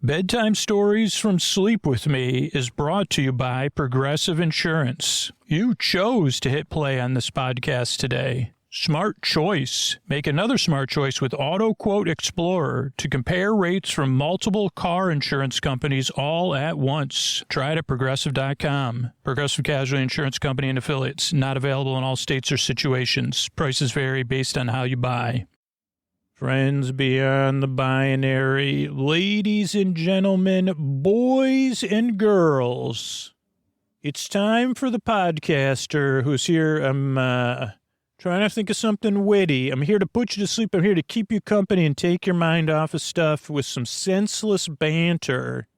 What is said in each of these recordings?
Bedtime Stories from Sleep With Me is brought to you by Progressive Insurance. You chose to hit play on this podcast today. Smart choice. Make another smart choice with Auto Quote Explorer to compare rates from multiple car insurance companies all at once. Try it at progressive.com. Progressive Casualty Insurance Company and Affiliates. Not available in all states or situations. Prices vary based on how you buy. Friends beyond the binary, ladies and gentlemen, boys and girls, it's time for the podcaster who's here. I'm trying to think of something witty. I'm here to put you to sleep. I'm here to keep you company and take your mind off of stuff with some senseless banter.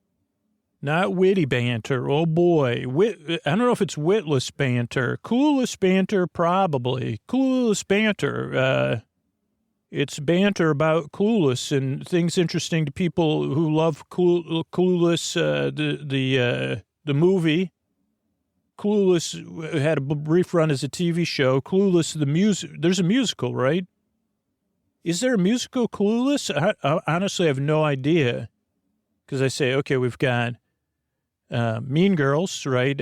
Not witty banter. Oh, boy. I don't know if it's witless banter. Clueless banter, probably. Clueless banter. It's banter about Clueless and things interesting to people who love Clueless, the movie. Clueless had a brief run as a TV show. Clueless, the music. There's a musical, right? Is there a musical Clueless? I honestly have no idea. Because I say, okay, we've got Mean Girls, right?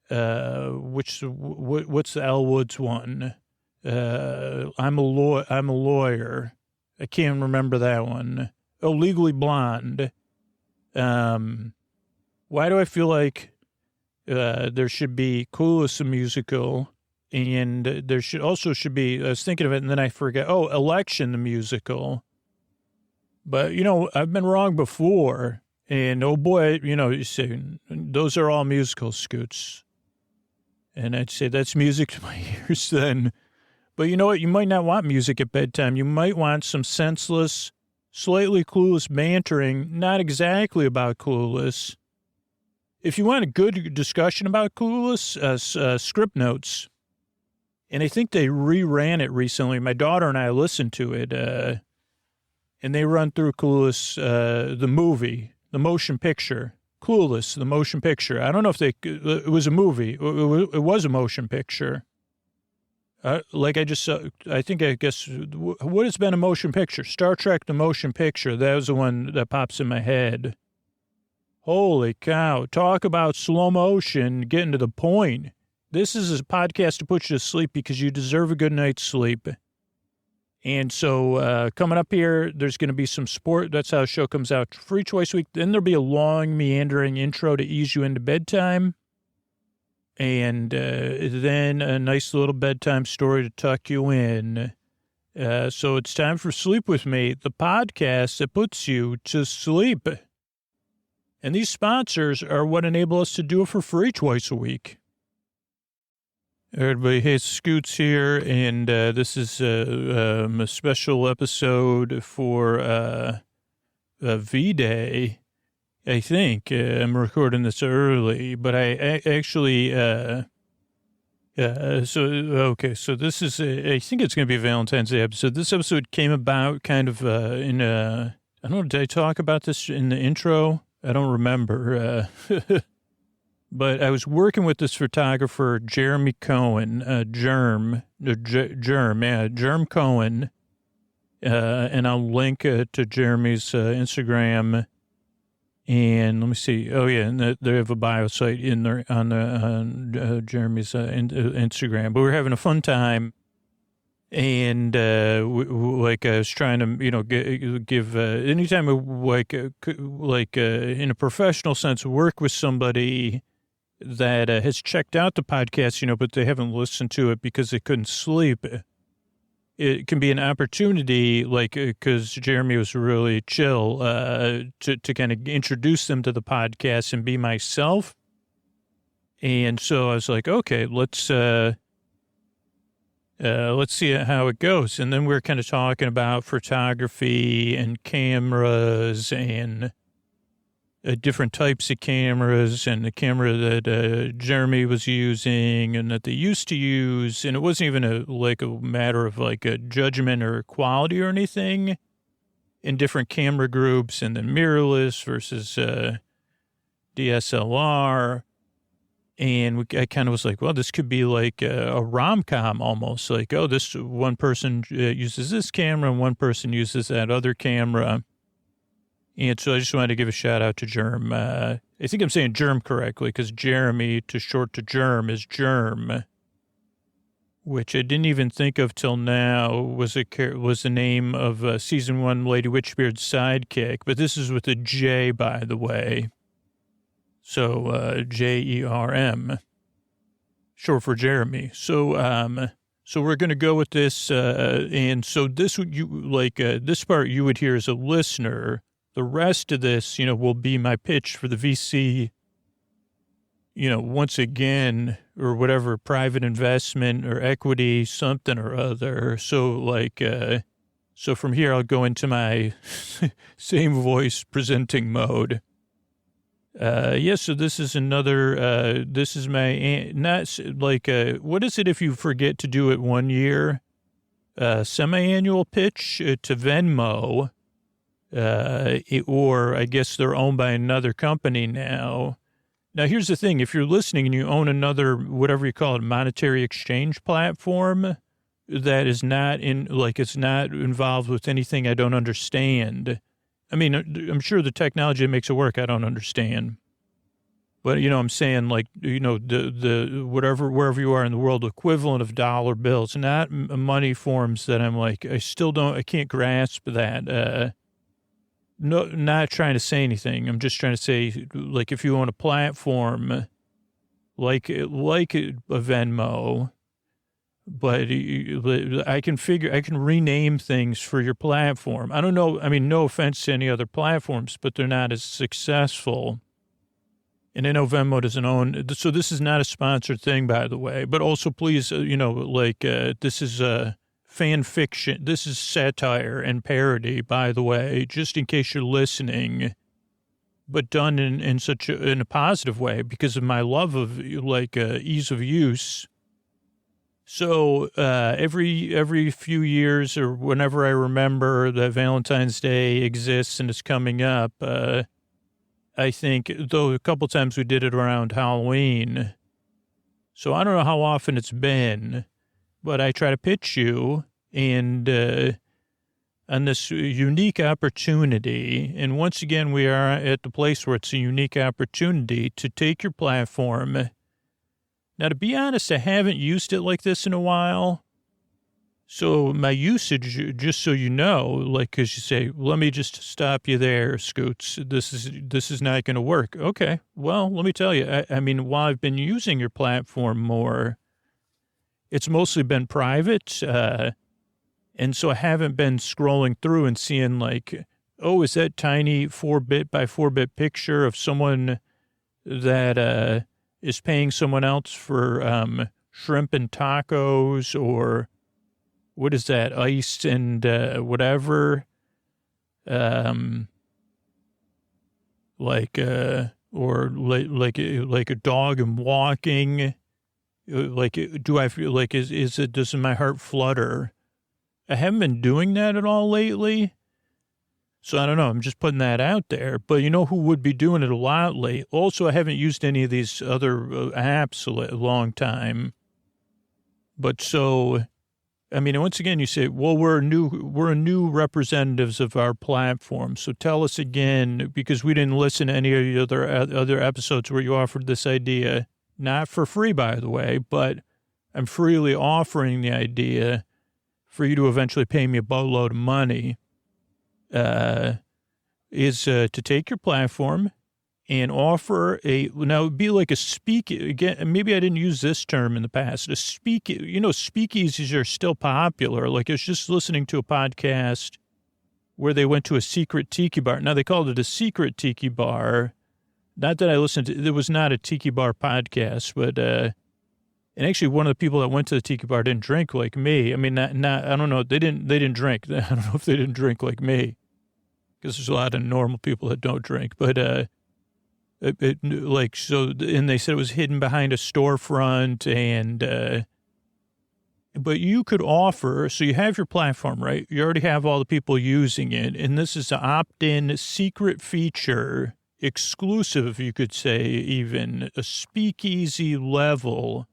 What's the Elle Woods one? I'm a lawyer. I can't remember that one. Oh, Legally Blonde. Why do I feel like there should be Clueless a musical, and there should be, I was thinking of it and then I forgot. Oh, Election the musical. But, I've been wrong before. And oh boy, you say, those are all musical, Scoots. And I'd say that's music to my ears then. But you know what? You might not want music at bedtime. You might want some senseless, slightly clueless bantering, not exactly about Clueless. If you want a good discussion about Clueless, Script Notes. And I think they reran it recently. My daughter and I listened to it, and they run through Clueless, the movie, the motion picture. Clueless, the motion picture. I don't know if it was a movie. It was a motion picture. I guess, what has been a motion picture? Star Trek, the motion picture. That was the one that pops in my head. Holy cow. Talk about slow motion, getting to the point. This is a podcast to put you to sleep because you deserve a good night's sleep. And so coming up here, there's going to be some sport. That's how the show comes out. Free Choice Week. Then there'll be a long, meandering intro to ease you into bedtime. And then a nice little bedtime story to tuck you in. So it's time for Sleep With Me, the podcast that puts you to sleep. And these sponsors are what enable us to do it for free twice a week. Everybody, hey, Scoots here, and this is a special episode for V-Day. I think I'm recording this early, but I actually, so this is, I think it's going to be a Valentine's Day episode. This episode came about kind of I don't know, did I talk about this in the intro? I don't remember. But I was working with this photographer, Jeremy Cohen, Germ Cohen, and I'll link to Jeremy's Instagram. And let me see. Oh, yeah, and they have a bio site in there on Jeremy's Instagram. But we're having a fun time. And I was trying to, give anytime in a professional sense, work with somebody that has checked out the podcast, but they haven't listened to it because they couldn't sleep. It can be an opportunity, because Jeremy was really chill, to kind of introduce them to the podcast and be myself. And so I was like, okay, let's see how it goes. And then we're kind of talking about photography and cameras and different types of cameras and the camera that Jeremy was using and that they used to use. And it wasn't even a matter of a judgment or quality or anything in different camera groups, and then mirrorless versus DSLR. And I kind of was like, well, this could be like a rom-com almost. This one person uses this camera and one person uses that other camera. And so I just wanted to give a shout out to Germ. I think I'm saying Germ correctly because Jeremy, to short to Germ, is Germ, which I didn't even think of till now was the name of season 1 Lady Witchbeard's sidekick. But this is with a J, by the way. So Jerm, short for Jeremy. So we're going to go with this, and so this this part you would hear as a listener. The rest of this, will be my pitch for the VC, once again, or whatever, private investment or equity, something or other. So so from here, I'll go into my same voice presenting mode. So this is another, this is my, what is it if you forget to do it 1 year? Semi-annual pitch to Venmo. Or I guess they're owned by another company now. Now, here's the thing. If you're listening and you own another, whatever you call it, monetary exchange platform that is not it's not involved with anything I don't understand. I mean, I'm sure the technology that makes it work, I don't understand. But, I'm saying the wherever you are in the world, equivalent of dollar bills, not money forms that I'm I can't grasp that. No, not trying to say anything. I'm just trying to say, if you own a platform like a Venmo, but I can rename things for your platform. I don't know. I mean, no offense to any other platforms, but they're not as successful. And I know Venmo doesn't own, so this is not a sponsored thing, by the way. But also, please, this is fan fiction. This is satire and parody, by the way, just in case you're listening, but done in a positive way because of my love of ease of use. So every few years or whenever I remember that Valentine's Day exists and is coming up, I think, though a couple times we did it around Halloween. So I don't know how often it's been, but I try to pitch you and on this unique opportunity. And once again, we are at the place where it's a unique opportunity to take your platform. Now, to be honest, I haven't used it like this in a while. So my usage, just so you know, because you say, let me just stop you there, Scoots. This is not going to work. Okay, well, let me tell you. I mean, while I've been using your platform more, it's mostly been private. And so I haven't been scrolling through and seeing is that tiny 4-bit by 4-bit picture of someone that is paying someone else for shrimp and tacos, or what is that, ice and whatever, or like a dog and walking. Do I feel does my heart flutter? I haven't been doing that at all lately. So I don't know. I'm just putting that out there. But you know who would be doing it a lot lately? Also, I haven't used any of these other apps a long time. But so, I mean, once again, you say, well, we're new representatives of our platform. So tell us again, because we didn't listen to any of the other episodes where you offered this idea, not for free, by the way, but I'm freely offering the idea for you to eventually pay me a boatload of money. Is to take your platform and offer now it'd be like a again, maybe I didn't use this term in the past, speakeasies are still popular. I was just listening to a podcast where they went to a secret tiki bar. Now they called it a secret tiki bar. Not that I listened to, it was not a tiki bar podcast, but, and actually one of the people that went to the tiki bar didn't drink like me. I mean, not I don't know. They didn't drink. I don't know if they didn't drink like me, because there's a lot of normal people that don't drink. But and they said it was hidden behind a storefront, and but you could offer. So you have your platform, right? You already have all the people using it, and this is an opt-in secret feature, exclusive, you could say, even a speakeasy level,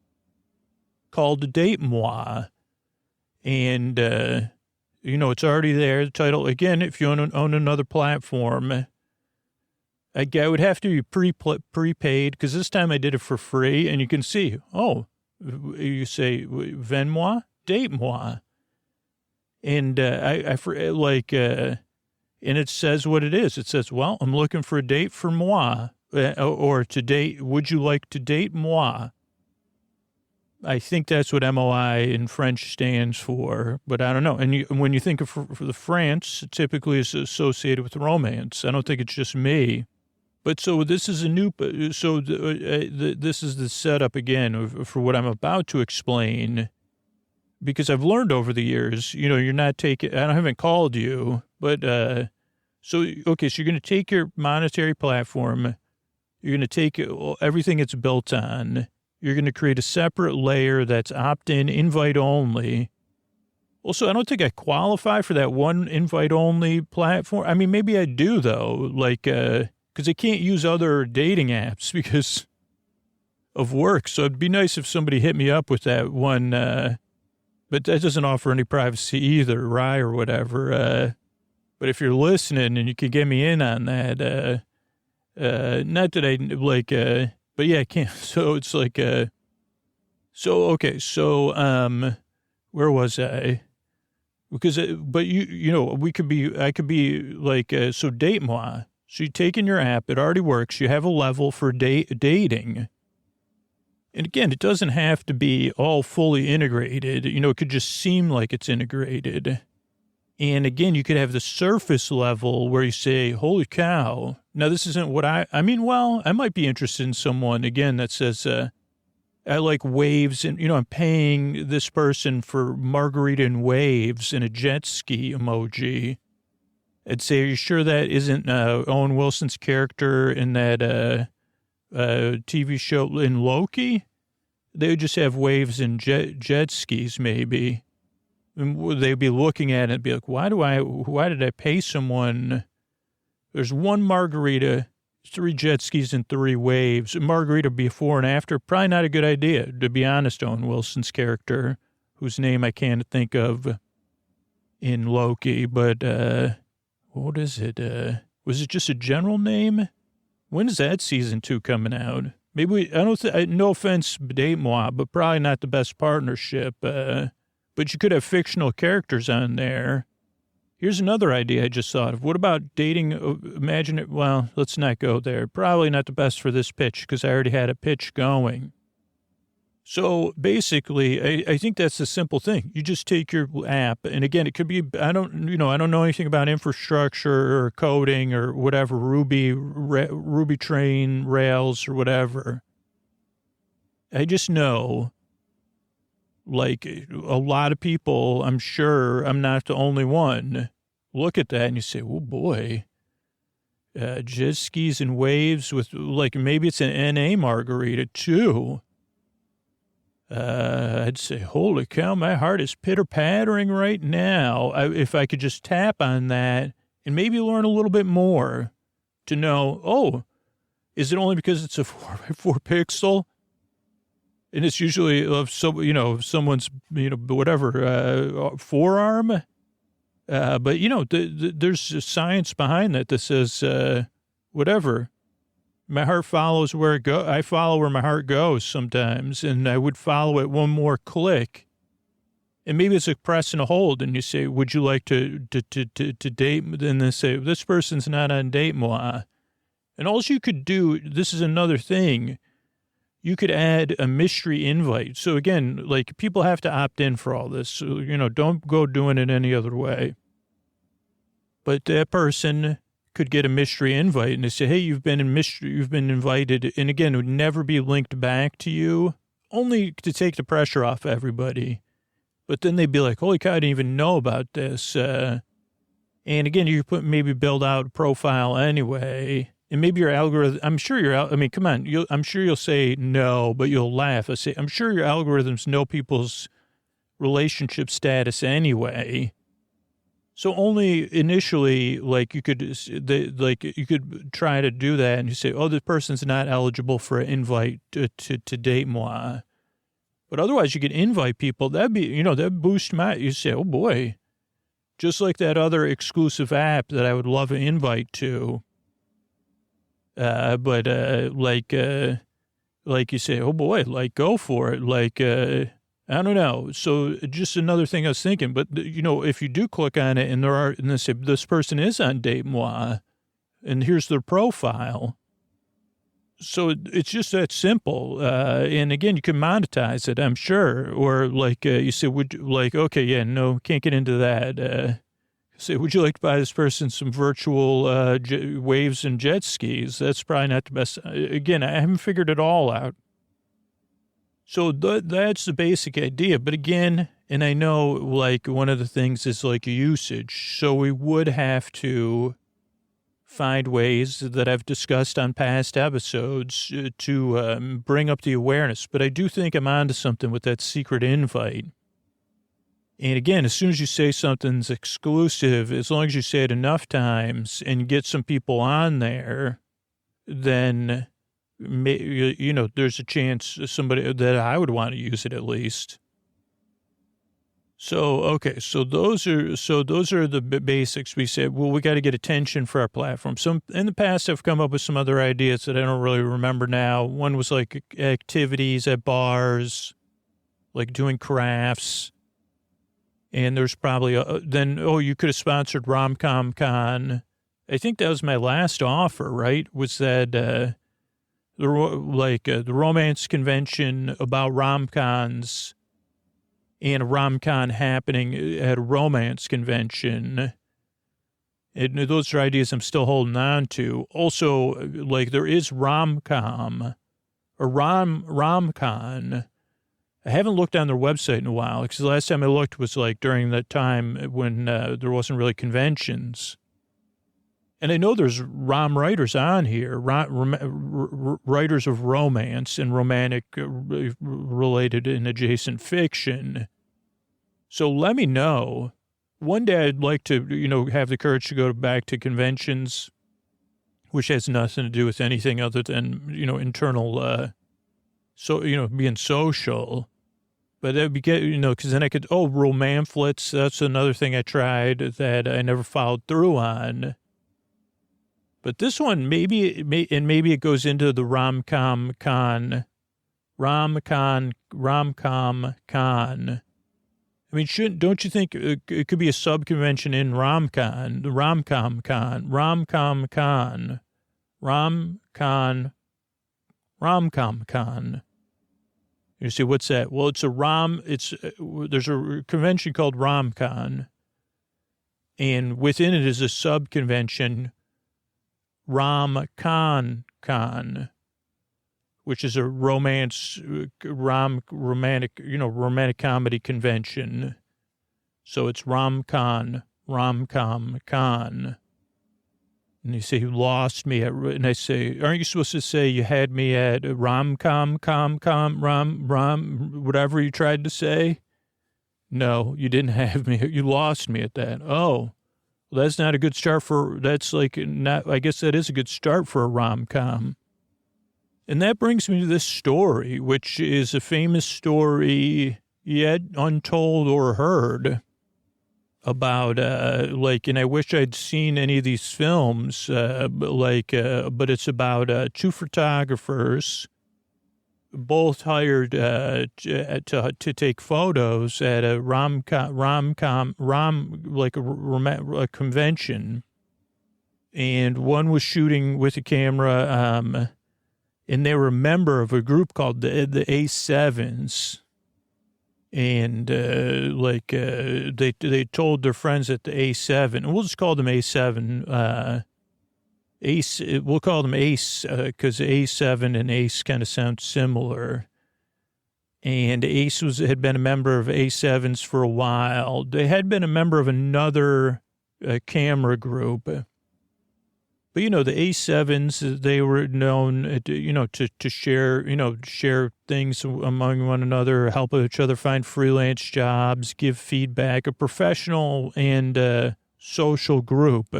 called Datemoi. And, it's already there. The title, again, if you own another platform, I would have to be prepaid because this time I did it for free, and you can see, oh, you say Venmo, Datemoi, and and it says what it is. It says, well, I'm looking for a date for moi, or to date. Would you like to date moi? I think that's what MOI in French stands for, but I don't know. And when you think of for the France, it typically is associated with romance. I don't think it's just me. But so this is this is the setup again for what I'm about to explain, because I've learned over the years, you're not taking, I haven't called you, but, so you're going to take your monetary platform, you're going to take everything it's built on, you're going to create a separate layer that's opt-in, invite-only. Also, I don't think I qualify for that one invite-only platform. I mean, maybe I do, though, because I can't use other dating apps because of work. So it'd be nice if somebody hit me up with that one, but that doesn't offer any privacy either, right, or whatever. But if you're listening and you can get me in on that, not that I but yeah, I can't. So it's okay. So, where was I? Because, but I could be so Datemoi. So you take in your app, it already works. You have a level for dating. And again, it doesn't have to be all fully integrated. It could just seem like it's integrated. And again, you could have the surface level where you say, holy cow. Now, this isn't what I might be interested in someone, again, that says, I like waves and, I'm paying this person for margarita and waves and a jet ski emoji. I'd say, are you sure that isn't Owen Wilson's character in that TV show in Loki? They would just have waves and jet skis, maybe. And they'd be looking at it and be like, why did I pay someone? There's one margarita, 3 jet skis, and 3 waves. A margarita before and after, probably not a good idea, to be honest, Owen Wilson's character, whose name I can't think of in Loki, but what is it? Was it just a general name? When is that season 2 coming out? Maybe no offense, Datemoi, but probably not the best partnership. But you could have fictional characters on there. Here's another idea I just thought of. What about dating? Imagine it. Well, let's not go there. Probably not the best for this pitch because I already had a pitch going. So basically, I think that's the simple thing. You just take your app, and again, it could be, I don't know anything about infrastructure or coding or whatever, Ruby train, Rails or whatever. I just know, like a lot of people, I'm sure I'm not the only one, look at that and you say, oh boy, jet skis and waves with, maybe it's an NA margarita too. I'd say, holy cow, my heart is pitter-pattering right now. If I could just tap on that and maybe learn a little bit more to know, is it only because it's a 4x4 pixel? And it's usually of someone's, forearm. But, there's science behind that says, whatever. My heart follows where it goes. I follow where my heart goes sometimes, and I would follow it one more click. And maybe it's a press and a hold, and you say, would you like to date? And they say, this person's not on Datemoi. And all you could do, this is another thing, you could add a mystery invite. So again, people have to opt in for all this. So, don't go doing it any other way. But that person could get a mystery invite and they say, hey, you've been invited. And again, it would never be linked back to you, only to take the pressure off everybody. But then they'd be like, holy cow, I didn't even know about this. And again, you could maybe build out a profile anyway. And maybe your algorithm, I'm sure come on, I'm sure you'll say no, but you'll laugh. I'm sure your algorithms know people's relationship status anyway. So only initially, you could try to do that and you say, this person's not eligible for an invite to Datemoi. But otherwise you could invite people. That'd be, that'd boost you say, oh boy, just like that other exclusive app that I would love an invite to. Like you say, oh boy, like go for it. I don't know. So just another thing I was thinking, but if you do click on it and this person is on Datemoi and here's their profile. So it's just that simple. And again, you can monetize it, I'm sure. Or you say, okay, yeah, no, can't get into that. Say, would you like to buy this person some virtual waves and jet skis? That's probably not the best. Again, I haven't figured it all out. So that's the basic idea. But again, and I know one of the things is usage. So we would have to find ways that I've discussed on past episodes to bring up the awareness. But I do think I'm onto something with that secret invite. And again, as soon as you say something's exclusive, as long as you say it enough times and get some people on there, then, there's a chance somebody that I would want to use it at least. So, okay, so those are the basics. We said, well, we got to get attention for our platform. So in the past, I've come up with some other ideas that I don't really remember now. One was activities at bars, doing crafts. And there's probably, you could have sponsored Romcomcon. I think that was my last offer, right? Was that the romance convention about Romcons and a Romcon happening at a romance convention. And those are ideas I'm still holding on to. Also, there is Romcom or Romcon. I haven't looked on their website in a while because the last time I looked was during that time when there wasn't really conventions. And I know there's writers on here, writers of romance and romantic related and adjacent fiction. So let me know. One day I'd like to, have the courage to go back to conventions, which has nothing to do with anything other than, internal, being social. But that'd be good, because then I could, romanflets, that's another thing I tried that I never followed through on. But this one, maybe it goes into the Romcomcon. I mean, don't you think it could be a sub-convention in Romcon, the Romcomcon. You see, what's that? Well, there's a convention called Romcon, and within it is a sub-convention, Romcon, which is a romantic comedy convention. So it's Romcon. And you say, you lost me at, and I say, aren't you supposed to say you had me at Romcom, whatever you tried to say? No, you didn't have me. You lost me at that. Oh, well, that's not a good start I guess that is a good start for a rom-com. And that brings me to this story, which is a famous story yet untold or heard about, and I wish I'd seen any of these films, but it's about two photographers, both hired to take photos at a a convention, and one was shooting with a camera, and they were a member of a group called the A7s. And, they told their friends at the A7, and we'll just call them A7, Ace, we'll call them Ace, because A7 and Ace kind of sound similar. And Ace had been a member of A7s for a while. They had been a member of another camera group. But, the A7s, they were known, to share things among one another, help each other find freelance jobs, give feedback, a professional and social group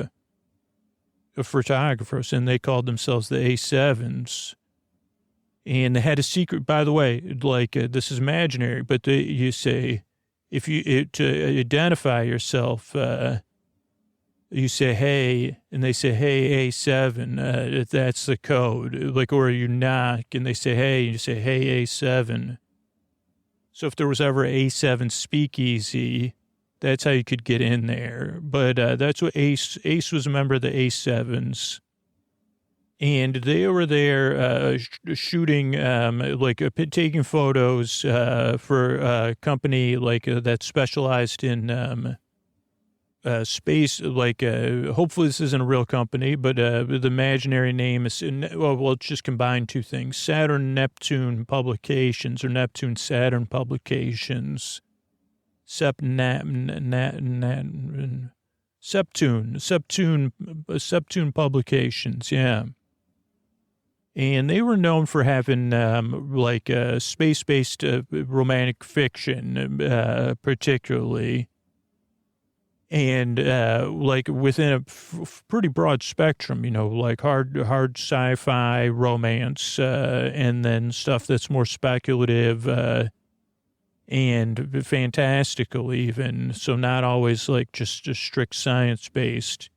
of photographers, and they called themselves the A7s. And they had a secret, by the way, this is imaginary, but you say, to identify yourself, you say, hey, and they say, hey, A7, that's the code. Like, or you knock and they say, hey, and you say, hey, A7. So if there was ever A7 speakeasy, that's how you could get in there. But that's what Ace was a member of the A7s. And they were there shooting, taking photos for a company that specialized in space. Hopefully this isn't a real company, but the imaginary name is, it's just combined two things: Saturn Neptune Publications or Neptune Saturn Publications. Septune Publications, yeah. And they were known for having space-based romantic fiction, particularly, and within a pretty broad spectrum, like hard sci-fi, romance, and then stuff that's more speculative and fantastical even. So not always just strict science-based.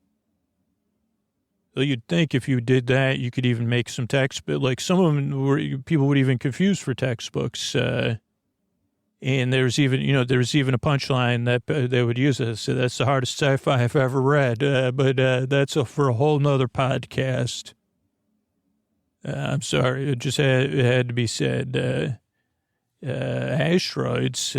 You'd think if you did that, you could even make some text, but some of them people would even confuse for textbooks. And there's even a punchline that they would use. So that's the hardest sci-fi I've ever read. But that's for a whole nother podcast. I'm sorry. It had to be said. Asteroids,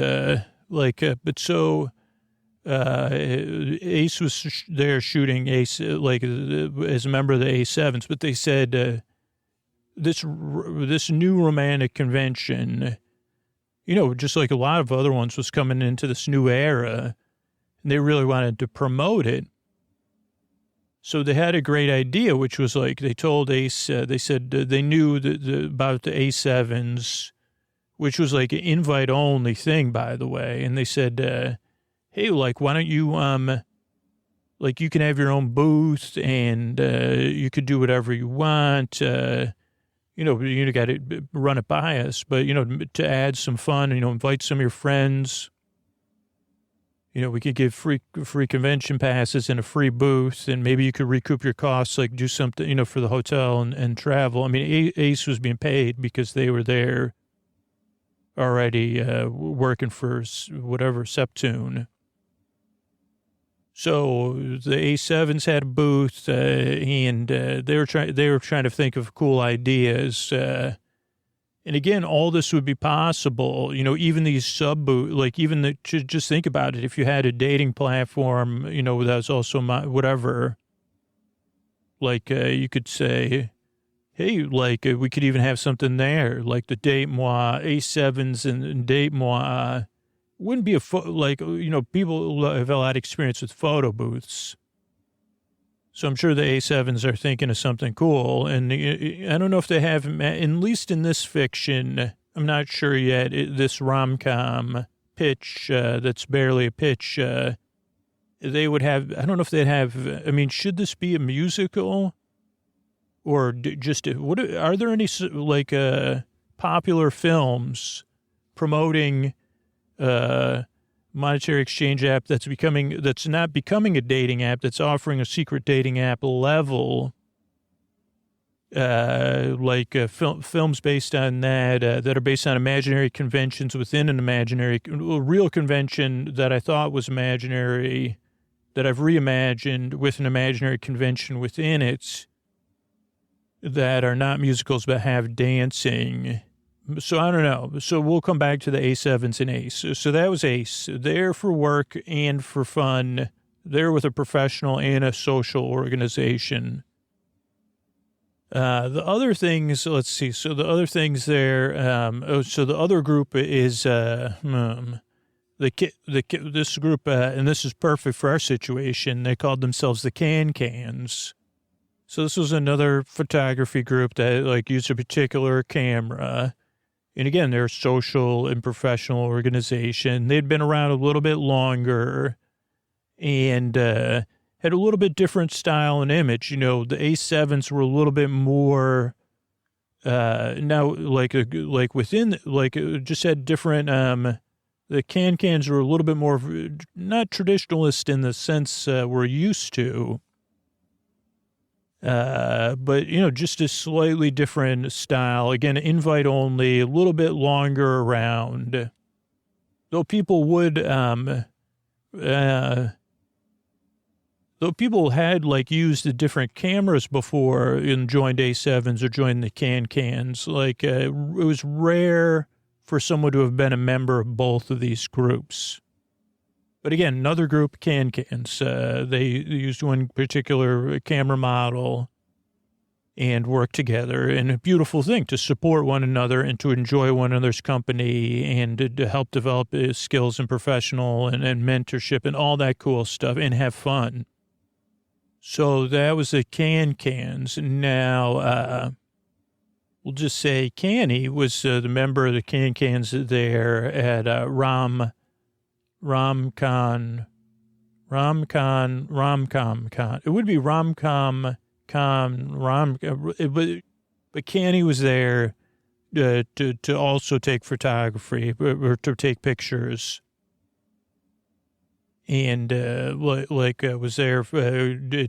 Ace was there shooting Ace, as a member of the A7s, but they said, this new romantic convention, just like a lot of other ones, was coming into this new era, and they really wanted to promote it. So they had a great idea, which was they told Ace, they said they knew about the A7s, which was an invite only thing, by the way. And they said, hey, why don't you, you can have your own booth and you could do whatever you want. You got to run it by us, but, to add some fun, invite some of your friends. We could give free convention passes and a free booth, and maybe you could recoup your costs, do something, for the hotel and travel. I mean, Ace was being paid because they were there already working for whatever, Septune. So the A7s had a booth, and they were trying to think of cool ideas. And again, all this would be possible. Even these sub booth, just think about it. If you had a dating platform, that was also whatever. You could say, hey, we could even have something there, like the Datemoi, A7s and Datemoi. Wouldn't be people have a lot of experience with photo booths. So I'm sure the A7s are thinking of something cool. And I don't know if they have, at least in this fiction, I'm not sure yet, this rom-com pitch that's barely a pitch, they would have, I don't know if they'd have, should this be a musical? Or are there any popular films promoting monetary exchange app that's not becoming a dating app, that's offering a secret dating app level, films based on that are based on imaginary conventions within an imaginary, real convention that I thought was imaginary, that I've reimagined with an imaginary convention within it, that are not musicals but have dancing. So I don't know. So we'll come back to the A7s and Ace. So that was Ace. There for work and for fun. There with a professional and a social organization. The other things, let's see. So the other things there, so the other group is this group, and this is perfect for our situation. They called themselves the Cans. So this was another photography group that used a particular camera. And again, they're a social and professional organization. They'd been around a little bit longer and had a little bit different style and image. The A7s were a little bit more now, just had different. the can-cans were a little bit more, not traditionalist in the sense we're used to, but, just a slightly different style. Again, invite only, a little bit longer around. Though people would, though people had used the different cameras before and joined A7s or joined the cans, it was rare for someone to have been a member of both of these groups. But again, another group, cans, they used one particular camera model and worked together. And a beautiful thing to support one another and to enjoy one another's company and to help develop skills and professional and mentorship and all that cool stuff and have fun. So that was the cans. Now, we'll just say Canny was the member of the cans there at Romcomcon. It would be Romcomcon, but Canny was there to also take photography or to take pictures. And was there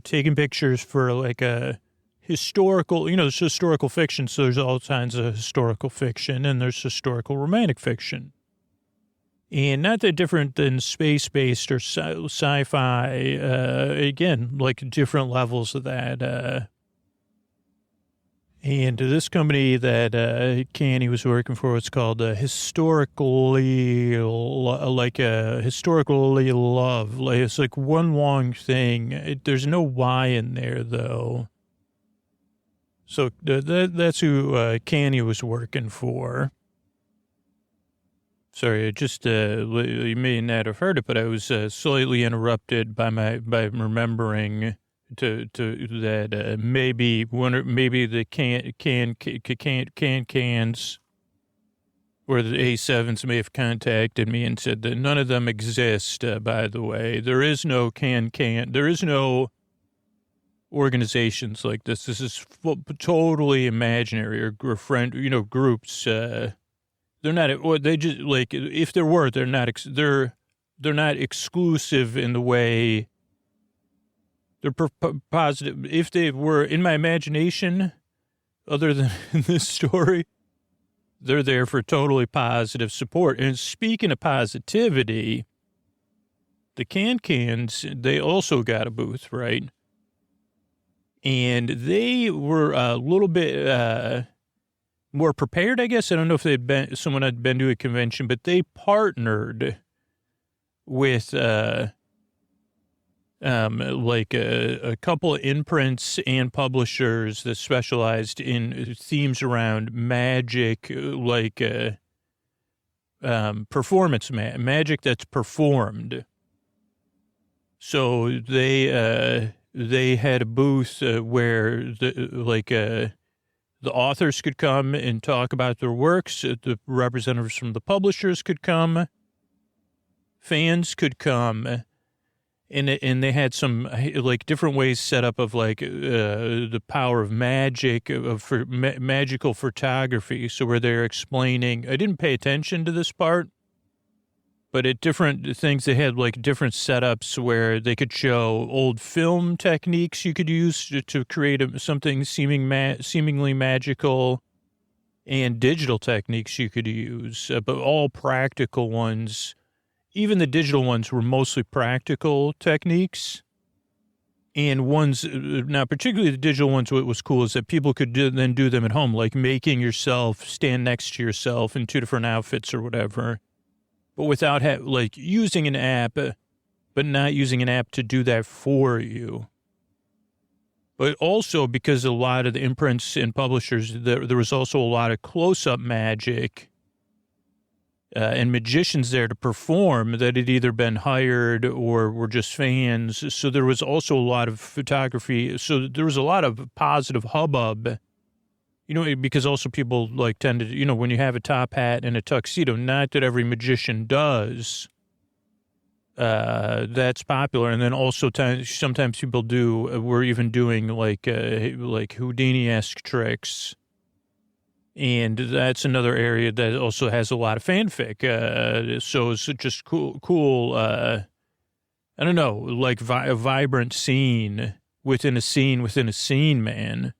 taking pictures for a historical, it's historical fiction, so there's all kinds of historical fiction, and there's historical romantic fiction. And not that different than space-based or sci-fi, again, different levels of that. And this company that Canny was working for was called Historically Love. It's one long thing. There's no Y in there, though. So that's who Canny was working for. Sorry, you may not have heard it, but I was slightly interrupted by remembering to that maybe the cans or the A7s may have contacted me and said that none of them exist. By the way, there is no there is no organizations like this. This is totally imaginary or friend, groups. They're not, or they just if there were, they're not exclusive in the way they're positive. If they were in my imagination, other than in this story, they're there for totally positive support. And speaking of positivity, the cans, they also got a booth, right? And they were a little bit more prepared, I guess. I don't know if someone had been to a convention, but they partnered with a couple of imprints and publishers that specialized in themes around magic, performance magic that's performed. So they had a booth where the authors could come and talk about their works. The representatives from the publishers could come. Fans could come. And they had some different ways set up of the power of magic, magical photography. So where they're explaining, I didn't pay attention to this part, but at different things, they had different setups where they could show old film techniques you could use to create something seemingly magical, and digital techniques you could use, but all practical ones. Even the digital ones were mostly practical techniques. And ones, now particularly the digital ones, what was cool is that people could then do them at home, like making yourself stand next to yourself in two different outfits or whatever. But without using an app, but not using an app to do that for you. But also because a lot of the imprints and publishers, there was also a lot of close-up magic and magicians there to perform that had either been hired or were just fans. So there was also a lot of photography. So there was a lot of positive hubbub. Because also people tend to, when you have a top hat and a tuxedo, not that every magician does, that's popular. And then also sometimes people we're even doing like Houdini-esque tricks. And that's another area that also has a lot of fanfic. So it's just cool. I don't know, like a vibrant scene within a scene within a scene, man.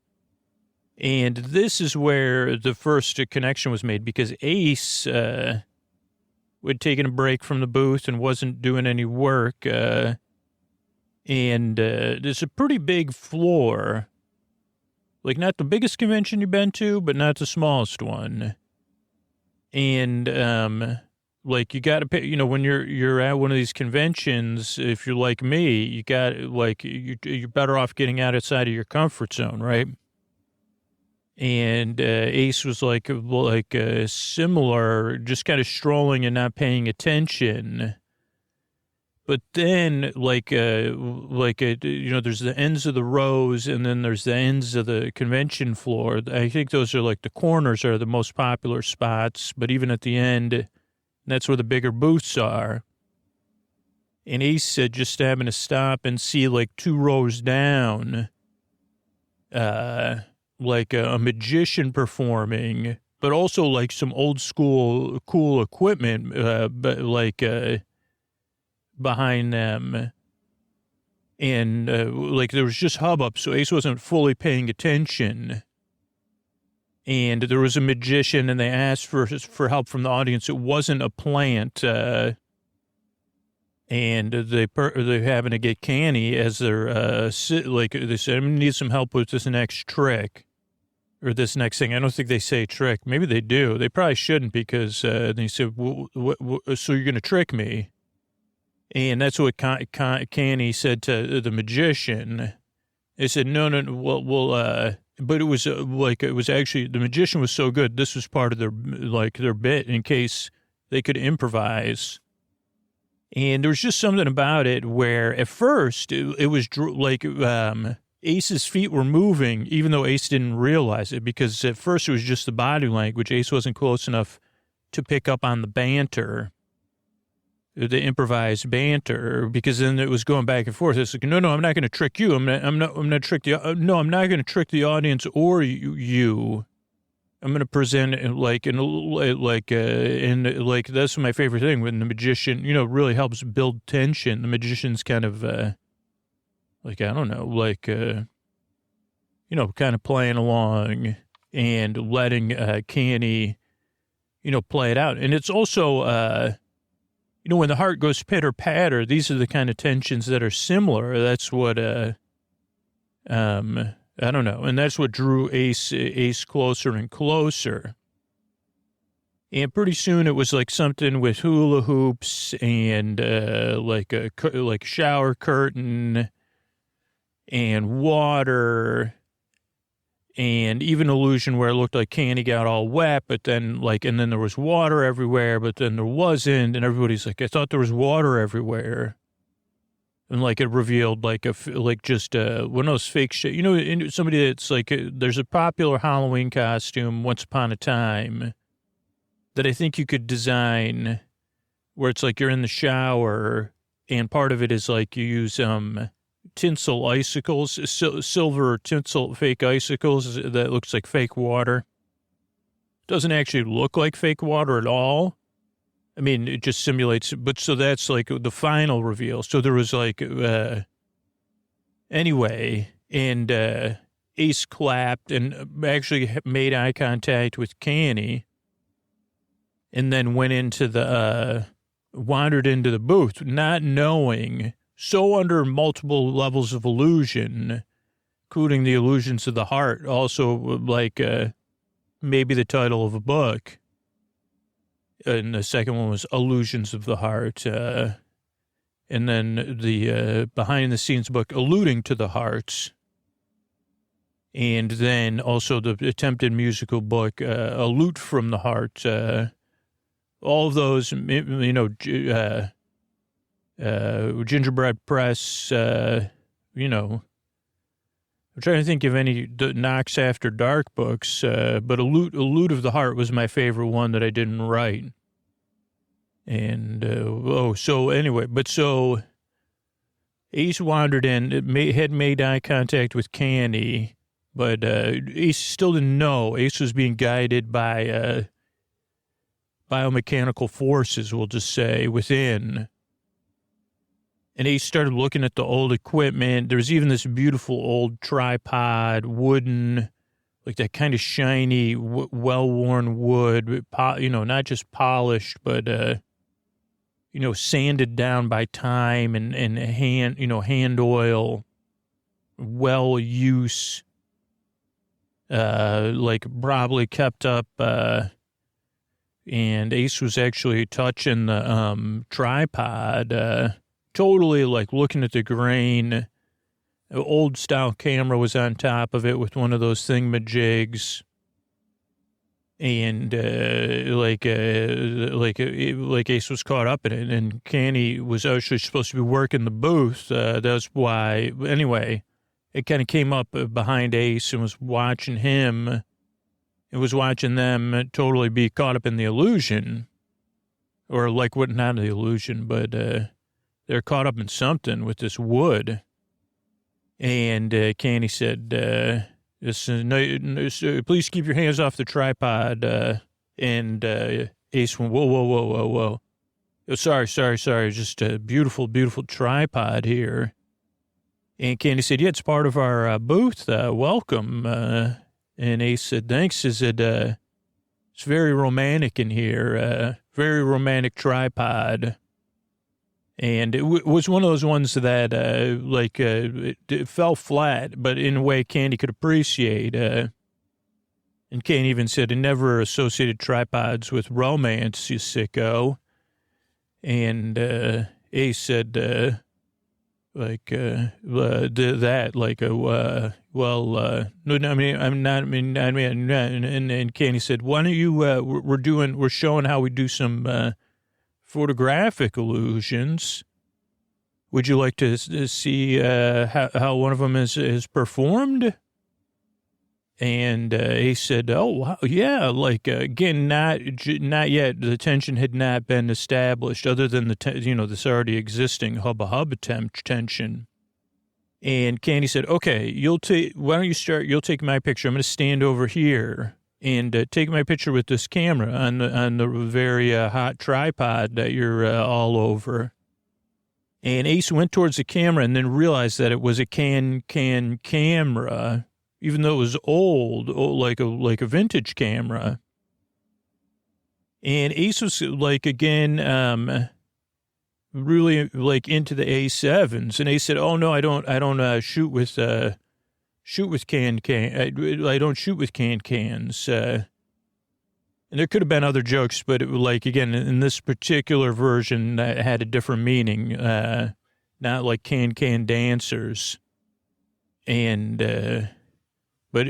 And this is where the first connection was made because Ace had taken a break from the booth and wasn't doing any work. And there's a pretty big floor. Like, not the biggest convention you've been to, but not the smallest one. And, like, you got to pay, you know, when you're at one of these conventions, if you're like me, you got, like, you're better off getting outside of your comfort zone, right? And Ace was like similar, just kind of strolling and not paying attention. But then, you know, there's the ends of the rows and then there's the ends of the convention floor. I think those are like the corners are the most popular spots. But even at the end, that's where the bigger booths are. And Ace said just having to stop and see like 2 rows down, like a magician performing, but also like some old school cool equipment, but like behind them. And like there was just hubbub, so Ace wasn't fully paying attention. And there was a magician, and they asked for help from the audience. It wasn't a plant, and they're having to get canny as they're like they said, I need some help with this next trick or this next thing. I don't think they say trick. Maybe they do. They probably shouldn't because they said, so you're going to trick me. And that's what Canny said to the magician. They said, no, but it was it was actually, the magician was so good. This was part of their bit in case they could improvise. And there was just something about it where at first it was like Ace's feet were moving, even though Ace didn't realize it, because at first it was just the body language. Ace wasn't close enough to pick up on the banter. The improvised banter, because then it was going back and forth. It's like, no, I'm not going to trick you. I'm not trick the. No, I'm not going to trick the audience or you. I'm going to present it like that's my favorite thing when the magician, you know, really helps build tension. The magician's kind of I don't know, you know, kind of playing along and letting Canny, you know, play it out. And it's also. You know, when the heart goes pitter-patter, these are the kind of tensions that are similar. That's what, I don't know. And that's what drew Ace closer and closer. And pretty soon it was like something with hula hoops and like a shower curtain and water and even illusion where it looked like Candy got all wet, but then and then there was water everywhere, but then there wasn't. And everybody's like, I thought there was water everywhere. And like it revealed just one of those fake shit, you know, somebody that's like, there's a popular Halloween costume once upon a time that I think you could design where it's like you're in the shower and part of it is like you use, tinsel icicles, silver tinsel fake icicles that looks like fake water. Doesn't actually look like fake water at all. I mean, it just simulates, but so that's like the final reveal. So there was anyway, and Ace clapped and actually made eye contact with Canny and then went into wandered into the booth, not knowing. So under multiple levels of illusion, including the illusions of the heart, also maybe the title of a book. And the second one was Illusions of the Heart. And then the behind the scenes book, Alluding to the Hearts. And then also the attempted musical book, A Lute from the Heart. All of those, you know, Gingerbread Press, you know, I'm trying to think of any Knocks After Dark books, but A Lute of the Heart was my favorite one that I didn't write. And, so anyway, so Ace wandered in, had made eye contact with Candy, But Ace still didn't know. Ace was being guided by biomechanical forces, we'll just say, within. And Ace started looking at the old equipment. There was even this beautiful old tripod, wooden, like that kind of shiny, well-worn wood, not just polished, but, sanded down by time and hand oil, well-use, probably kept up, and Ace was actually touching the tripod, totally like looking at the grain. An old style camera was on top of it with one of those thingamajigs. And Ace was caught up in it, and Canny was actually supposed to be working the booth. That's why, anyway, it kind of came up behind Ace and was watching him. It was watching them totally be caught up in the illusion, or not the illusion, but they're caught up in something with this wood. And Canny said, please keep your hands off the tripod. And Ace went, whoa. Oh, sorry. Just a beautiful, beautiful tripod here. And Candy said, yeah, it's part of our booth. Welcome. And Ace said, thanks. He said, it's very romantic in here. Very romantic tripod. And it was one of those ones that, it fell flat, but in a way Candy could appreciate. And Candy even said he never associated tripods with romance, you sicko. And Ace said, no, and Candy said, why don't you, we're showing how we do some, photographic illusions. Would you like to see how one of them is performed? And Ace said, oh, wow, yeah, again, not yet. The tension had not been established other than this already existing hubba tension. And Candy said, okay, why don't you start, you'll take my picture. I'm going to stand over here and take my picture with this camera on the very hot tripod that you're all over. And Ace went towards the camera and then realized that it was a can camera, even though it was old, like a vintage camera. And Ace was again, really into the A7s. And Ace said, oh no, I don't shoot with can. I don't shoot with cans. And there could have been other jokes, but again, in this particular version, that had a different meaning. Not like can dancers. And, but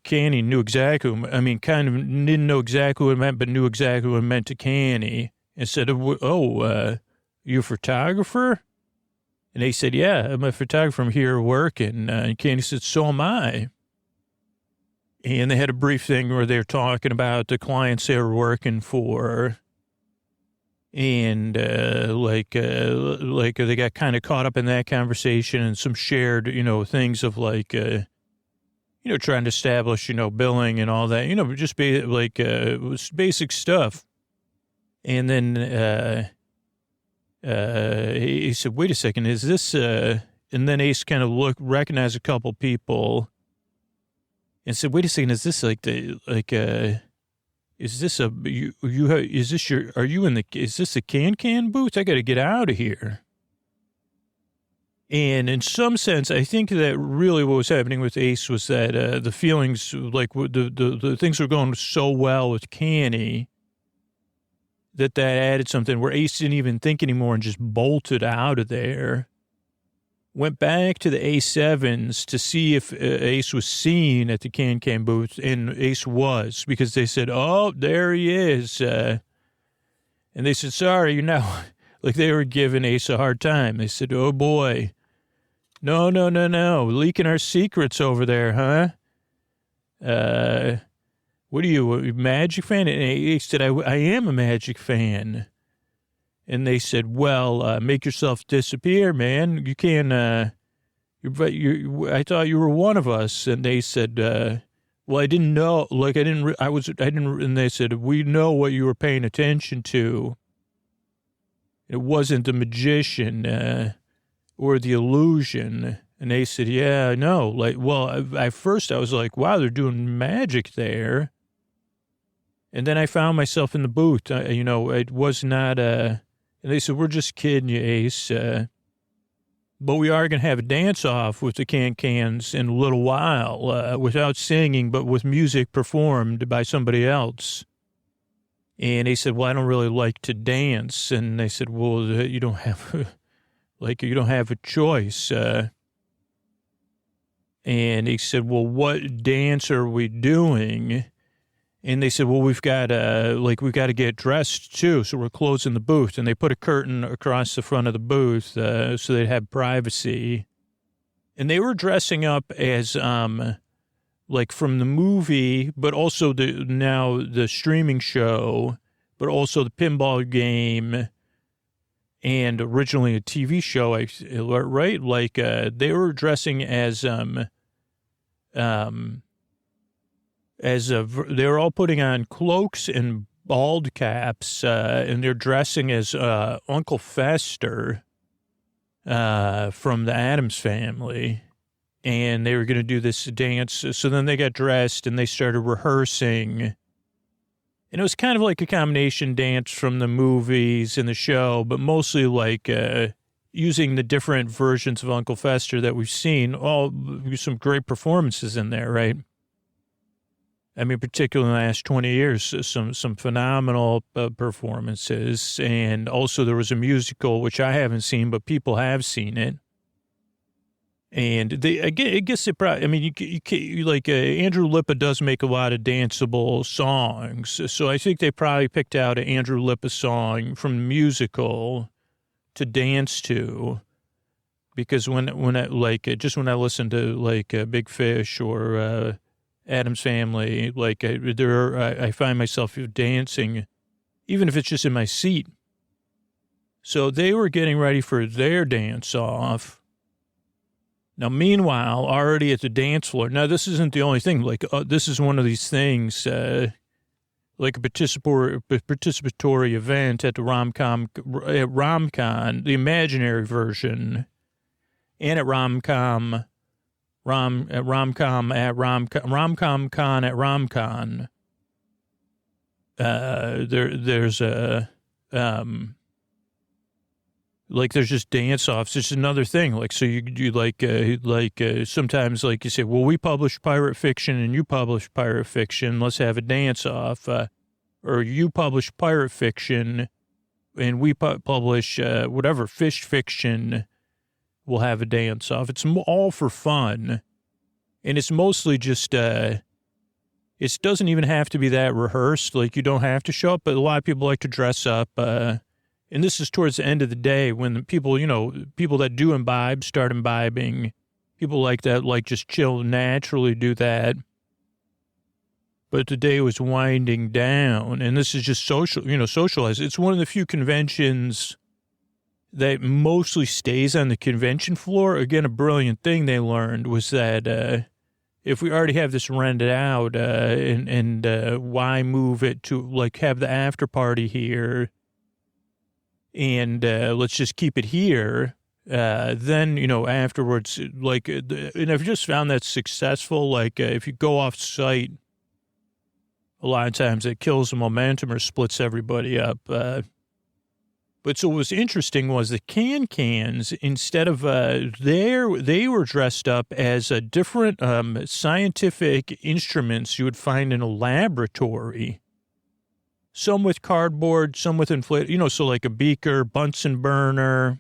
Canny knew exactly, kind of didn't know exactly what it meant, but knew exactly what it meant to Canny. And said, oh, you a photographer? And they said, yeah, I'm a photographer. I'm here working. And Candy said, so am I. And they had a brief thing where they were talking about the clients they were working for. And, they got kind of caught up in that conversation and some shared, things of trying to establish, billing and all that, just basic stuff. And then, he said, wait a second, is this, and then Ace kind of recognized a couple people and said, wait a second, is this is this is this a can booth? I got to get out of here. And in some sense, I think that really what was happening with Ace was that, the feelings, the things were going so well with Canny, that added something where Ace didn't even think anymore and just bolted out of there. Went back to the A7s to see if Ace was seen at the can booth, and Ace was, because they said, oh, there he is. And they said, sorry, you're now, they were giving Ace a hard time. They said, oh, boy. No. Leaking our secrets over there, huh? What are you, a Magic fan? And Ace said, I am a Magic fan. And they said, well, make yourself disappear, man. You can't, I thought you were one of us. And they said, well, I didn't know, like, and they said, we know what you were paying attention to. It wasn't the magician, or the illusion. And they said, yeah, I know. Like, well, at first I was like, wow, they're doing magic there. And then I found myself in the booth. It was not, and they said, we're just kidding you, Ace. But we are going to have a dance-off with the Can-Cans in a little while, without singing, but with music performed by somebody else. And they said, well, I don't really like to dance. And they said, well, you don't have, you don't have a choice. And he said, well, what dance are we doing? And they said, well, we've got to get dressed too. So we're closing the booth. And they put a curtain across the front of the booth, so they'd have privacy. And they were dressing up as, like from the movie, but also the streaming show, but also the pinball game, and originally a TV show, right? Like, they were dressing as, they were all putting on cloaks and bald caps, and they're dressing as Uncle Fester from the Addams Family, and they were going to do this dance. So then they got dressed and they started rehearsing, and it was kind of like a combination dance from the movies and the show, but mostly like using the different versions of Uncle Fester that we've seen. All some great performances in there, right? I mean, particularly in the last 20 years, some phenomenal performances. And also there was a musical, which I haven't seen, but people have seen it. And I guess it probably, I mean, Andrew Lippa does make a lot of danceable songs. So I think they probably picked out an Andrew Lippa song from the musical to dance to. Because when I listen to Big Fish or Addams Family, I find myself dancing, even if it's just in my seat. So they were getting ready for their dance off. Now, meanwhile, already at the dance floor. Now, this isn't the only thing. This is one of these things, like a participatory event at the Romcon, the imaginary version, and at Romcomcon at Romcon. There's a there's just dance offs. It's another thing. So you sometimes you say, well, we publish pirate fiction and you publish pirate fiction. Let's have a dance off. Or you publish pirate fiction and we publish whatever fish fiction. We'll have a dance off. It's all for fun. And it's mostly just, it doesn't even have to be that rehearsed. You don't have to show up, but a lot of people like to dress up. And this is towards the end of the day when the people, people that do imbibe start imbibing. People like that, just chill, naturally do that. But the day was winding down, and this is just socialized. It's one of the few conventions that mostly stays on the convention floor. Again, a brilliant thing they learned was that if we already have this rented out, and why move it to have the after party here, and let's just keep it here. Then afterwards, and I've just found that successful. If you go off site, a lot of times it kills the momentum or splits everybody up. But so what was interesting was the Can-Cans, instead of they were dressed up as a different scientific instruments you would find in a laboratory. Some with cardboard, some with inflated, so like a beaker, Bunsen burner,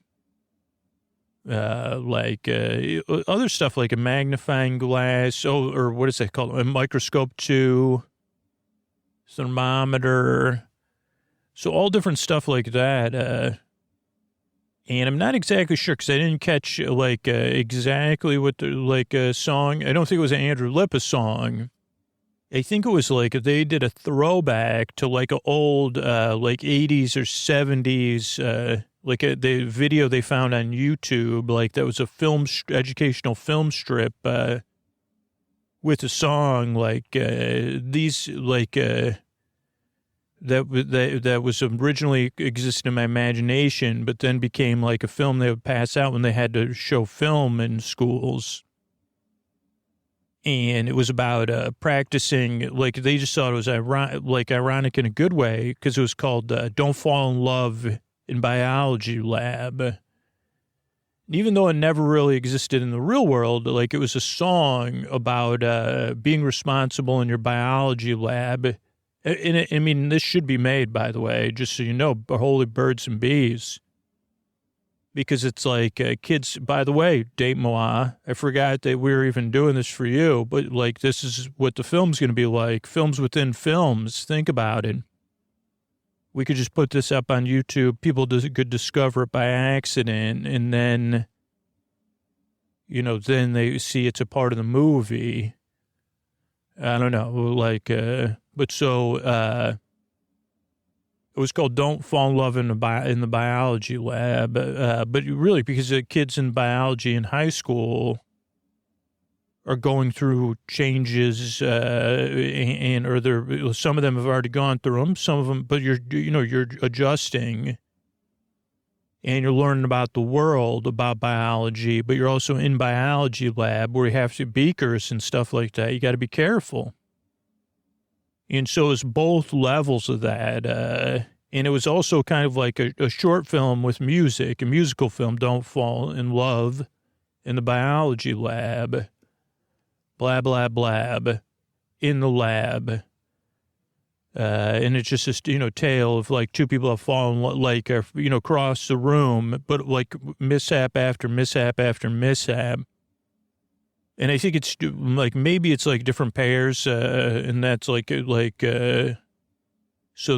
other stuff like a magnifying glass, or what is that called? A microscope too, thermometer. So all different stuff like that. And I'm not exactly sure because I didn't catch exactly what the song. I don't think it was an Andrew Lippa song. I think it was they did a throwback to an old 80s or 70s like the video they found on YouTube, like that was a educational film strip with a song like that was originally existed in my imagination, but then became like a film they would pass out when they had to show film in schools. And it was about practicing, like they just thought it was ironic in a good way, because it was called Don't Fall in Love in Biology Lab. Even though it never really existed in the real world, like it was a song about being responsible in your biology lab. And I mean, this should be made, by the way, just so you know, holy birds and bees. Because it's like kids, by the way, Datemoi, I forgot that we were even doing this for you, but like this is what the film's going to be like. Films within films. Think about it. We could just put this up on YouTube. People could discover it by accident, and then, you know, then they see it's a part of the movie. I don't know, like, but so it was called Don't Fall in Love in the Biology Lab. But really, because the kids in biology in high school are going through changes, or some of them have already gone through them, some of them, but you're adjusting and you're learning about the world, about biology, but you're also in biology lab where you have to beakers and stuff like that. You got to be careful. And so it's both levels of that. And it was also kind of like a short film with music, a musical film, Don't Fall in Love in the Biology Lab. Blah, blah, blab, in the lab. And it's just this, tale of like two people have fallen, like, across the room, but like mishap after mishap after mishap. And I think it's like, maybe it's like different pairs, and that's like, so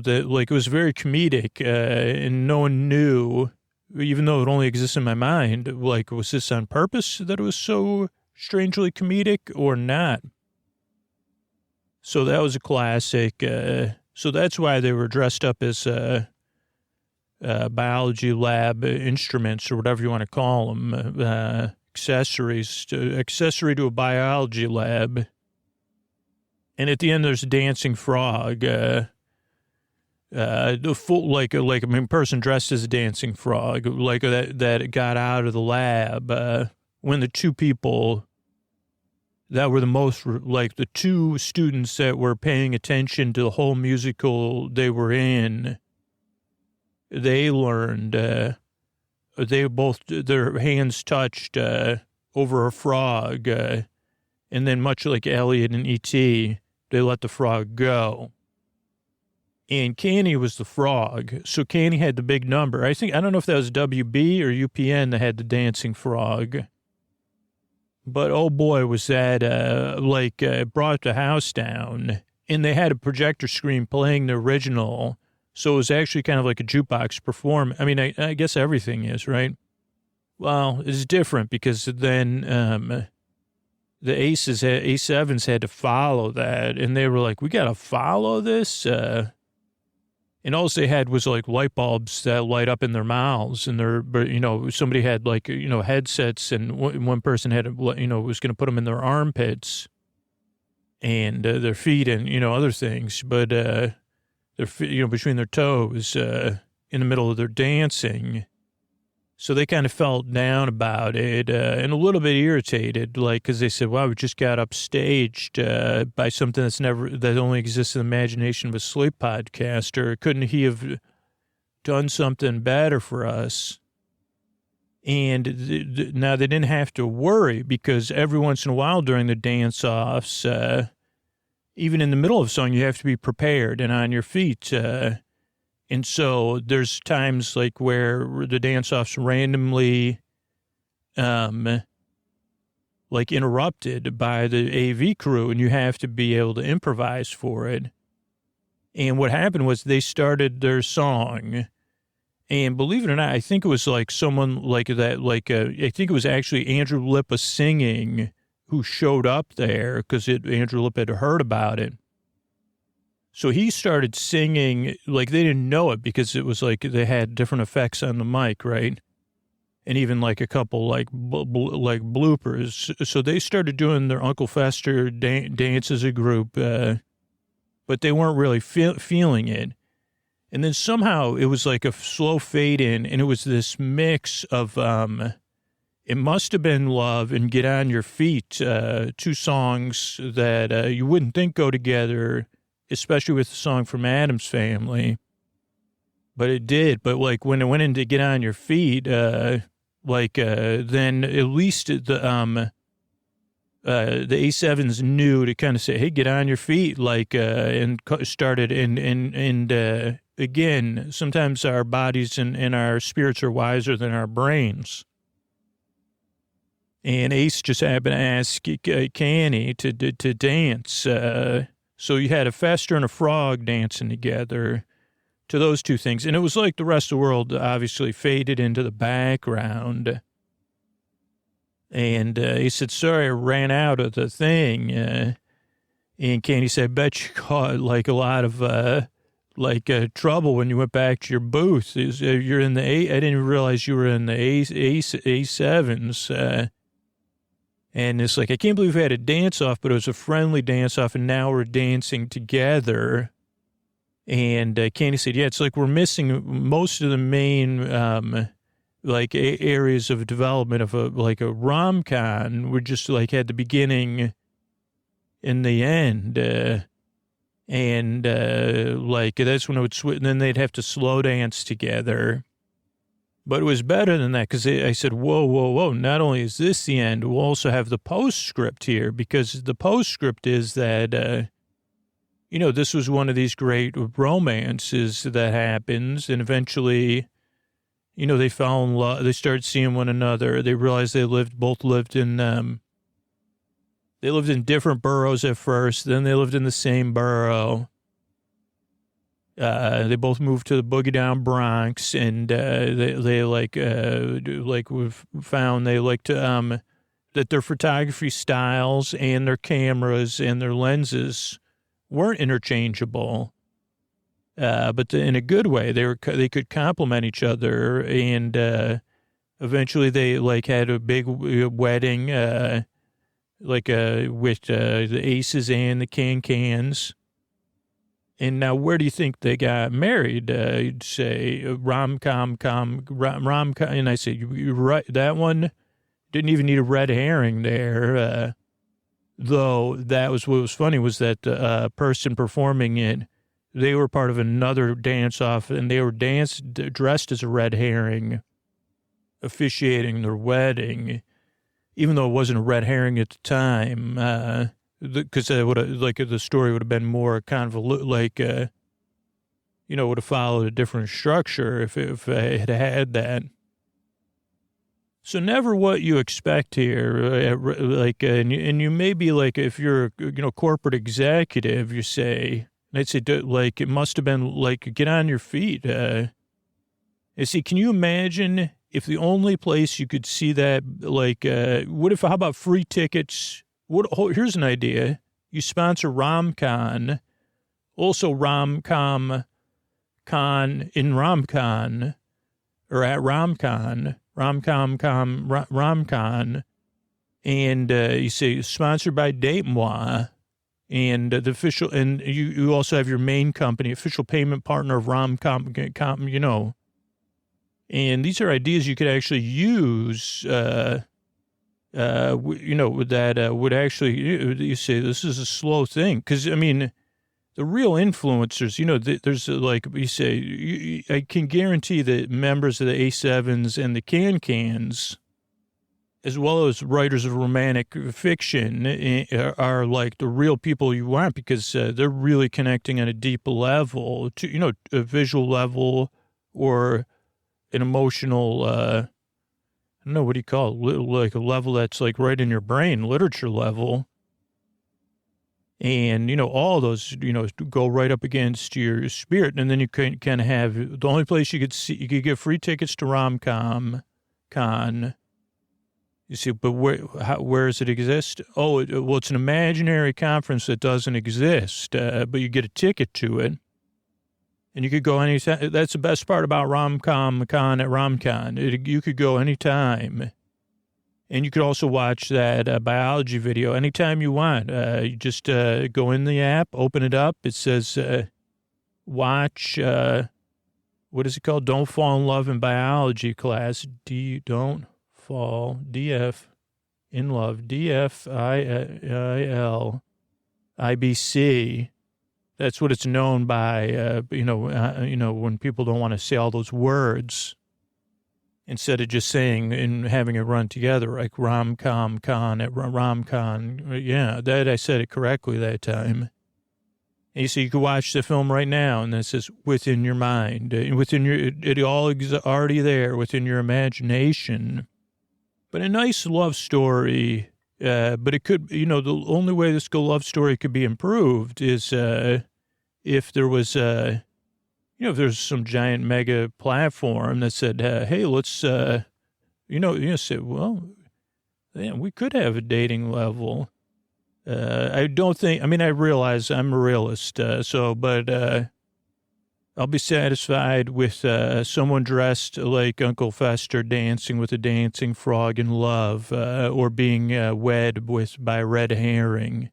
that like it was very comedic, and no one knew, even though it only exists in my mind, like, was this on purpose that it was so strangely comedic or not? So that was a classic. So that's why they were dressed up as biology lab instruments or whatever you want to call them, accessory to a biology lab. And at the end, there's a dancing frog. The full person dressed as a dancing frog, like that got out of the lab when the two people that were the most, like the two students that were paying attention to the whole musical they were in, they learned, they both, their hands touched over a frog, and then much like Elliot and E.T., they let the frog go. And Canny was the frog, so Canny had the big number. I don't know if that was WB or UPN that had the dancing frog. But, oh, boy, was that, brought the house down. And they had a projector screen playing the original. So it was actually kind of like a jukebox performance. I mean, I guess everything is, right? Well, it's different because then the A7s had to follow that. And they were like, we got to follow this? And all they had was like light bulbs that light up in their mouths, and somebody had like, headsets, and one person had, was going to put them in their armpits and their feet and, other things, but their feet, between their toes in the middle of their dancing. So they kind of felt down about it and a little bit irritated, like, because they said, wow, we just got upstaged by something that only exists in the imagination of a sleep podcaster. Couldn't he have done something better for us? And now they didn't have to worry, because every once in a while during the dance-offs, even in the middle of a song, you have to be prepared and on your feet. And so there's times like where the dance-offs randomly, interrupted by the AV crew, and you have to be able to improvise for it. And what happened was they started their song, and believe it or not, I think it was like someone like that, I think it was actually Andrew Lippa singing who showed up there, because Andrew Lippa had heard about it. So he started singing, like they didn't know it because it was like they had different effects on the mic, right? And even like a couple like like bloopers. So they started doing their Uncle Fester dance as a group, but they weren't really feeling it. And then somehow it was like a slow fade in, and it was this mix of, it must have been Love and Get On Your Feet, two songs that you wouldn't think go together, especially with the song from Addams Family. But it did. But like when it went into Get On Your Feet, then at least the A7s knew to kind of say, hey, get on your feet, like, and started, and again, sometimes our bodies and our spirits are wiser than our brains. And Ace just happened to ask Canny to dance. So you had a Fester and a Frog dancing together to those two things. And it was like the rest of the world obviously faded into the background. And he said, sorry, I ran out of the thing. And Candy said, I bet you caught like a lot of trouble when you went back to your booth. You're in the I didn't even realize you were in the A7s. And it's like, I can't believe we had a dance off, but it was a friendly dance off, and now we're dancing together. And Candy said, yeah, it's like we're missing most of the main areas of development of a Romcon. We just like had the beginning and the end. That's when it would switch, and then they'd have to slow dance together. But it was better than that because I said, whoa. Not only is this the end, we'll also have the postscript here, because the postscript is that, this was one of these great romances that happens. And eventually, they fell in love. They started seeing one another. They realized they both lived in different boroughs at first. Then they lived in the same borough. They both moved to the Boogie Down Bronx, and we've found they like to that their photography styles and their cameras and their lenses weren't interchangeable, but in a good way. They could complement each other, and eventually they had a big wedding, with the Aces and the Can-Cans. And now, where do you think they got married? You'd say Romcom, and I say, you're right, that one didn't even need a red herring there. Though that was what was funny, was that the person performing it, they were part of another dance-off, and they were dressed as a red herring, officiating their wedding, even though it wasn't a red herring at the time. Because the story would have been more convoluted, would have followed a different structure if it had that. So never what you expect here, and you may be like, if you're corporate executive, you say, and I'd say it must have been get on your feet. And see, can you imagine if the only place you could see that, how about free tickets? Here's an idea. You sponsor Romcon, also Romcomcon in Romcon, or at Romcon, Romcon, and you say sponsored by Datemoi, and the official, and you also have your main company, official payment partner of Romcom, and these are ideas you could actually use. Would actually, you say this is a slow thing. Because, I mean, the real influencers, there's you say, I can guarantee that members of the A7s and the Can-Cans, as well as writers of romantic fiction, are like the real people you want, because they're really connecting on a deep level, to, a visual level or an emotional, I don't know, what do you call it? Like a level that's right in your brain, literature level. And, all those, go right up against your spirit. And then you can kind of have, the only place you could get free tickets to Romcom Con You see, but where does it exist? Oh, well, it's an imaginary conference that doesn't exist, but you get a ticket to it. And you could go anytime. That's the best part about Romcomcon at Romcon. You could go anytime. And you could also watch that biology video anytime you want. You just go in the app, open it up. It says, watch, what is it called? Don't Fall in Love in Biology class. Don't Fall, DF, in Love, DFIL, IBC. That's what it's known by, when people don't want to say all those words, instead of just saying and having it run together, like Romcomcon at Romcon. Yeah, that I said it correctly that time. And you see, you can watch the film right now, and it says within your mind, within your, it all is already there within your imagination. But a nice love story, but it could, the only way this love story could be improved is if there was, if there's some giant mega platform that said, hey, let's, say, well, yeah, we could have a dating level. I don't think, I realize I'm a realist, but I'll be satisfied with someone dressed like Uncle Fester dancing with a dancing frog in love, or being wed by red herring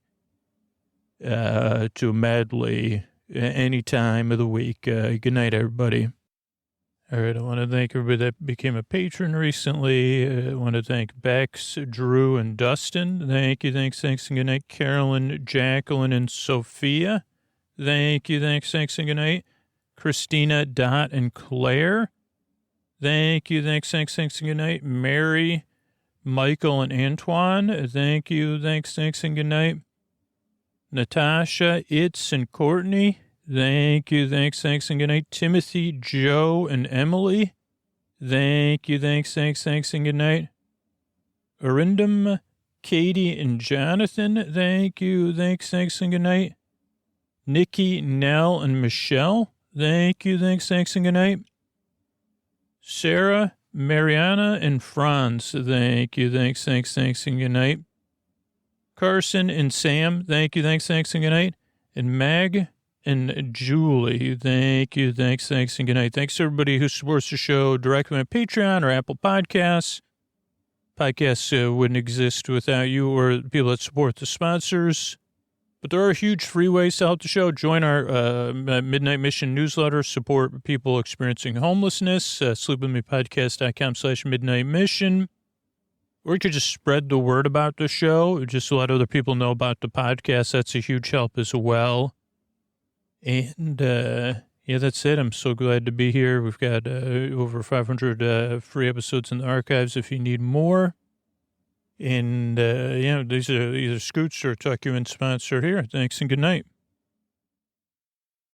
to a medley any time of the week. Good night, everybody. All right, I want to thank everybody that became a patron recently. I want to thank Bex, Drew, and Dustin. Thank you, thanks, and good night. Carolyn, Jacqueline, and Sophia. Thank you, thanks, and good night. Christina, Dot, and Claire. Thank you, thanks, and good night. Mary, Michael, and Antoine. Thank you, thanks, and good night. Natasha, Itz, and Courtney. Thank you, thanks, and good night. Timothy, Joe, and Emily. Thank you, thanks, and good night. Arindam, Katie, and Jonathan. Thank you, thanks, and good night. Nikki, Nell, and Michelle. Thank you, thanks, and good night. Sarah, Mariana, and Franz. Thank you, thanks, and good night. Carson and Sam. Thank you, thanks, and good night. And Mag and Julie. Thank you, thanks, and good night. Thanks to everybody who supports the show directly on Patreon or Apple Podcasts. Podcasts wouldn't exist without you or people that support the sponsors. But there are huge free ways to help the show. Join our Midnight Mission newsletter. Support people experiencing homelessness. Sleepwithmepodcast.com/Midnight Mission. Or you could just spread the word about the show. Just to let other people know about the podcast. That's a huge help as well. And, yeah, that's it. I'm so glad to be here. We've got over 500 free episodes in the archives if you need more. And, these are either Scoots or Tuck You In sponsor here. Thanks and good night.